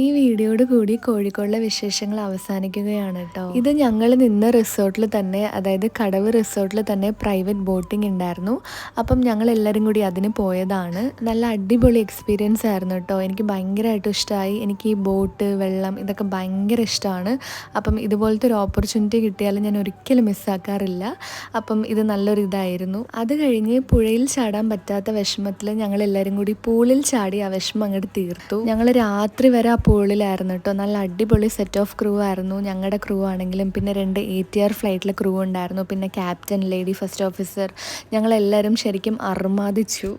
ഈ വീഡിയോയോട് കൂടി കോഴിക്കോടിലെ വിശേഷങ്ങൾ അവസാനിക്കുകയാണ് കേട്ടോ. ഇത് ഞങ്ങൾ നിന്ന റിസോർട്ടിൽ തന്നെ, അതായത് കടവ് റിസോർട്ടിൽ തന്നെ പ്രൈവറ്റ് ബോട്ടിംഗ് ഉണ്ടായിരുന്നു. അപ്പം ഞങ്ങൾ എല്ലാവരും കൂടി അതിന് പോയതാണ്. നല്ല അടിപൊളി എക്സ്പീരിയൻസ് ആയിരുന്നു കേട്ടോ. എനിക്ക് ഭയങ്കരമായിട്ട് ഇഷ്ടമായി. എനിക്ക് ഈ ബോട്ട്, വെള്ളം ഇതൊക്കെ ഭയങ്കര ഇഷ്ടമാണ്. അപ്പം ഇതുപോലത്തെ ഒരു ഓപ്പർച്യൂണിറ്റി കിട്ടിയാൽ ഞാൻ ഒരിക്കലും മിസ്സാക്കാറില്ല. അപ്പം ഇത് നല്ലൊരു ഇതായിരുന്നു. അത് കഴിഞ്ഞ് പുഴയിൽ ചാടാൻ പറ്റാത്ത വിഷമത്തിൽ ഞങ്ങൾ എല്ലാവരും കൂടി പൂളിൽ ചാടി ആ വിഷമം അങ്ങോട്ട് തീർത്തു. ഞങ്ങൾ രാത്രി വരെ ആ പൂളിലായിരുന്നു കേട്ടോ. നല്ല അടിപൊളി സെറ്റ് ഓഫ് ക്രൂ ആയിരുന്നു. ഞങ്ങളുടെ ക്രൂ ആണെങ്കിലും പിന്നെ 2 ATR ഫ്ലൈറ്റിലെ ക്രൂ ഉണ്ടായിരുന്നു. പിന്നെ ക്യാപ്റ്റൻ, ലേഡി ഫസ്റ്റ് ഓഫീസർ, ഞങ്ങളെല്ലാവരും ശരിക്കും അർമാദിച്ചു.